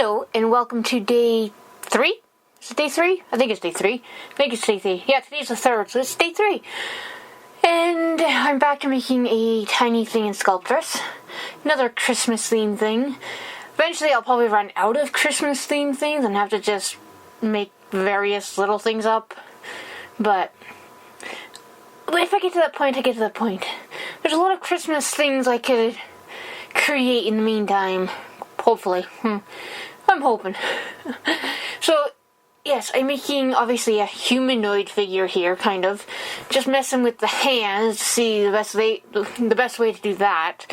Hello, and welcome to day 3? Is it day 3? I think it's day 3. I think it's day 3. Yeah, today's the 3rd, so it's day 3. And I'm back to making a tiny thing in Sculptress. Another Christmas-themed thing. Eventually, I'll probably run out of Christmas-themed things and have to just make various little things up. But if I get to that point, I get to that point. There's a lot of Christmas things I could create in the meantime. Hopefully. I'm hoping. So, yes, I'm making, obviously, a humanoid figure here, kind of. Just messing with the hands to see the best way to do that.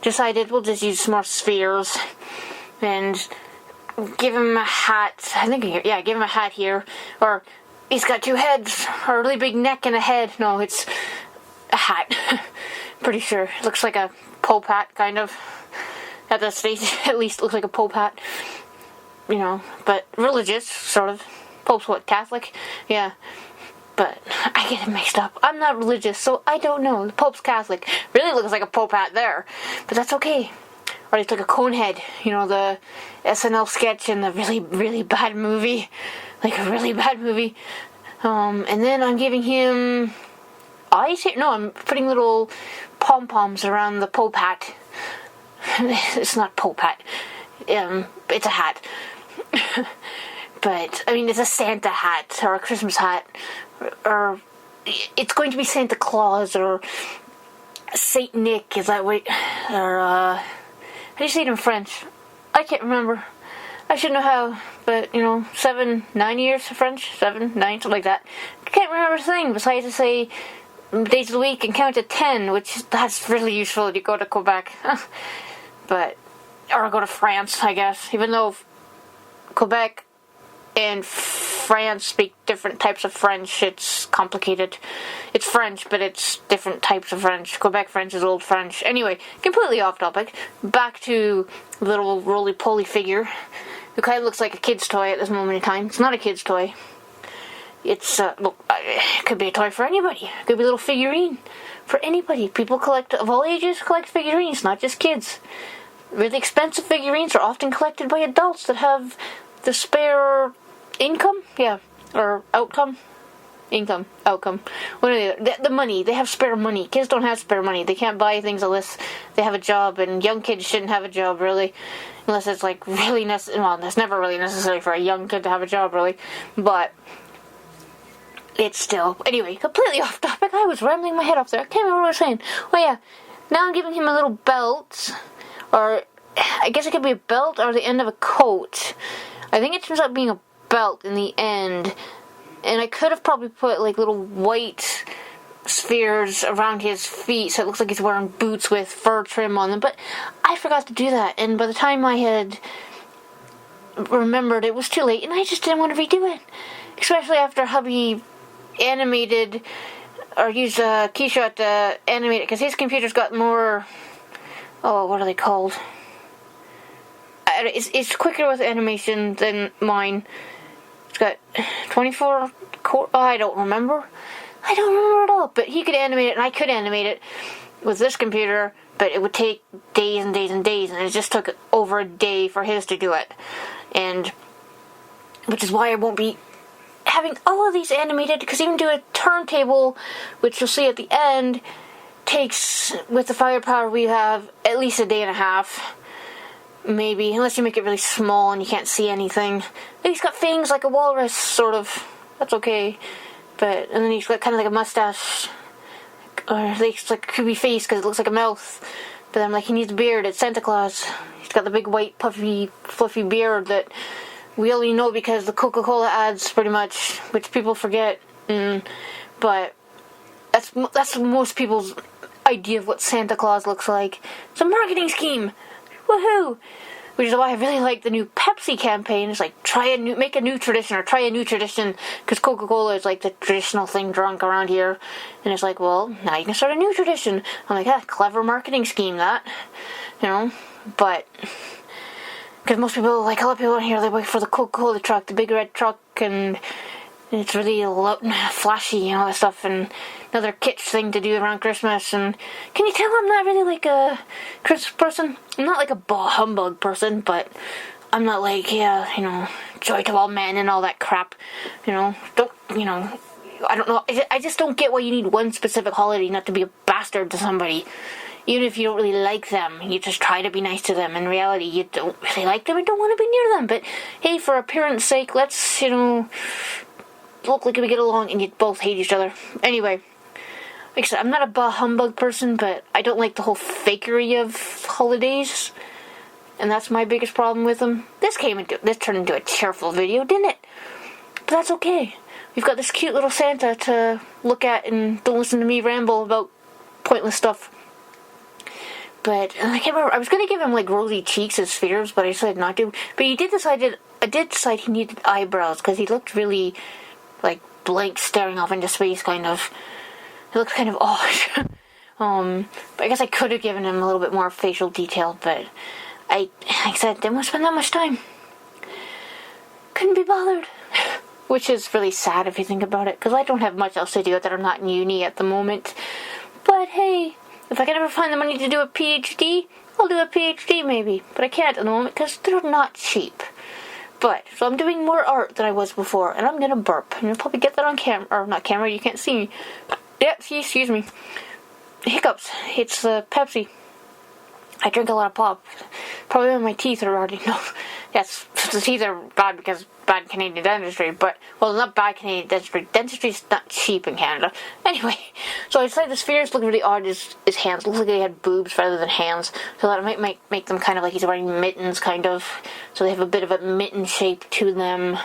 Decided we'll just use some more spheres. And give him a hat. Give him a hat here. Or, he's got 2 heads. Or a really big neck and a head. No, it's a hat. Pretty sure. It looks like a Pope hat, kind of. At the stage, at least looks like a Pope hat. You know, but religious, sort of. Pope's what, Catholic? Yeah. But I get it mixed up. I'm not religious, so I don't know. The Pope's Catholic. Really looks like a Pope hat there. But that's okay. Or it's like a cone head. You know, the SNL sketch in the really, really bad movie. Like a really bad movie. And then I'm giving him eyes here. No, I'm putting little pom-poms around the Pope hat. It's not Pope hat. It's a hat. But, I mean, it's a Santa hat, or a Christmas hat, or it's going to be Santa Claus, or St. Nick, is that what, or, how do you say it in French? I can't remember. I should know how, but, 9 years of French? 7, 9, something like that. I can't remember a thing besides to say days of the week and count to 10, which, that's really useful if you go to Quebec. But, or go to France, I guess, even though Quebec and France speak different types of French. It's complicated. It's French, but it's different types of French. Quebec French is Old French. Anyway, completely off topic. Back to little roly-poly figure, who kind of looks like a kid's toy at this moment in time. It's not a kid's toy. It's, it could be a toy for anybody. It could be a little figurine for anybody. People of all ages collect figurines, not just kids. Really expensive figurines are often collected by adults that have the spare income? Yeah. Or outcome? Income. Outcome. What are they? The money. They have spare money. Kids don't have spare money. They can't buy things unless they have a job, and young kids shouldn't have a job, really. Unless it's, like, really necessary. Well, it's never really necessary for a young kid to have a job, really. But it's still... Anyway, completely off topic. I was rambling my head off there. I can't remember what I was saying. Oh, yeah. Now I'm giving him a little belt... Or, I guess it could be a belt or the end of a coat. I think it turns out being a belt in the end. And I could have probably put, like, little white spheres around his feet so it looks like he's wearing boots with fur trim on them. But I forgot to do that. And by the time I had remembered, it was too late. And I just didn't want to redo it. Especially after hubby animated, or used a keyshot to animate it. Because his computer's got more... Oh, what are they called? It's quicker with animation than mine. It's got 24 core... Oh, I don't remember at all. But he could animate it, and I could animate it with this computer, but it would take days and days and days, and it just took over a day for his to do it. And... Which is why I won't be having all of these animated, because even do a turntable, which you'll see at the end... takes, with the firepower we have, at least a day and a half. Maybe, unless you make it really small and you can't see anything. He's got fangs like a walrus, sort of. That's okay. But, and then he's got kind of like a mustache. Or at least like a creepy face because it looks like a mouth. But I'm like, he needs a beard. It's Santa Claus. He's got the big white, puffy, fluffy beard that we only know because the Coca-Cola ads, pretty much, which people forget. But that's most people's idea of what Santa Claus looks like. It's a marketing scheme. Woohoo! Which is why I really like the new Pepsi campaign. It's like, make a new tradition, or try a new tradition, because Coca-Cola is like the traditional thing drunk around here. And it's like, well, now you can start a new tradition. I'm like, clever marketing scheme, that. But, because most people, like a lot of people out here, they wait for the Coca-Cola truck, the big red truck, and it's really flashy and all that stuff, and another kitsch thing to do around Christmas. And can you tell I'm not really like a Christmas person? I'm not like a bah humbug person, but I'm not like, yeah, joy to all men and all that crap. Don't, I don't know. I just don't get why you need one specific holiday not to be a bastard to somebody. Even if you don't really like them, you just try to be nice to them. In reality, you don't really like them and don't want to be near them. But hey, for appearance sake, let's, look like we get along and you both hate each other. Anyway, like I said, I'm not a bah humbug person, but I don't like the whole fakery of holidays. And that's my biggest problem with them. This turned into a cheerful video, didn't it? But that's okay. We've got this cute little Santa to look at and don't listen to me ramble about pointless stuff. But I can't remember. I was gonna give him like rosy cheeks as spheres, but I decided not to. But I did decide he needed eyebrows because he looked really like blank, staring off into space. Kind of. It looked kind of odd. But I guess I could have given him a little bit more facial detail, but like I said, didn't want to spend that much time. Couldn't be bothered. Which is really sad if you think about it, because I don't have much else to do that I'm not in uni at the moment. But hey, if I can ever find the money to do a PhD, I'll do a PhD maybe. But I can't at the moment because they're not cheap. So I'm doing more art than I was before, and I'm gonna burp. And you'll probably get that on camera, or not camera, you can't see me. Yeah, excuse me. Hiccups. It's Pepsi. I drink a lot of pop. Probably when my teeth are rotting. No, yes, the teeth are bad because bad Canadian dentistry. But, well, not bad Canadian dentistry. Dentistry's not cheap in Canada. Anyway, so I decided the spheres look really odd. His hands look like they had boobs rather than hands. So that might make them kind of like he's wearing mittens, kind of. So they have a bit of a mitten shape to them.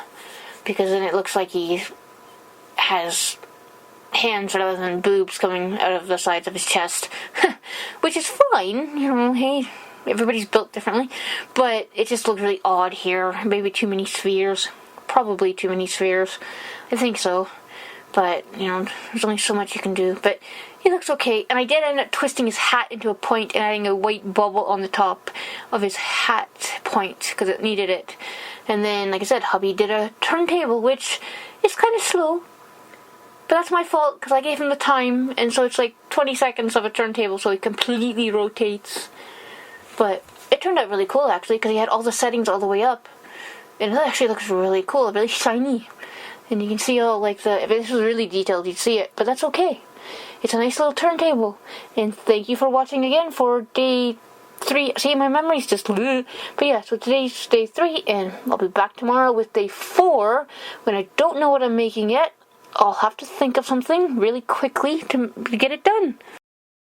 Because then it looks like he has hands rather than boobs coming out of the sides of his chest. Which is fine, hey, everybody's built differently. But it just looked really odd here. Maybe too many spheres. Probably too many spheres. I think so. But, there's only so much you can do. But he looks okay. And I did end up twisting his hat into a point and adding a white bubble on the top of his hat point, because it needed it. And then, like I said, hubby did a turntable, which is kind of slow. But that's my fault, because I gave him the time, and so it's like 20 seconds of a turntable, so he completely rotates. But it turned out really cool, actually, because he had all the settings all the way up. And it actually looks really cool, really shiny. And you can see all, like, if this was really detailed, you'd see it. But that's okay. It's a nice little turntable. And thank you for watching again for day 3. See, my memory's just... But yeah, so today's day 3, and I'll be back tomorrow with day 4, when I don't know what I'm making yet. I'll have to think of something really quickly to get it done.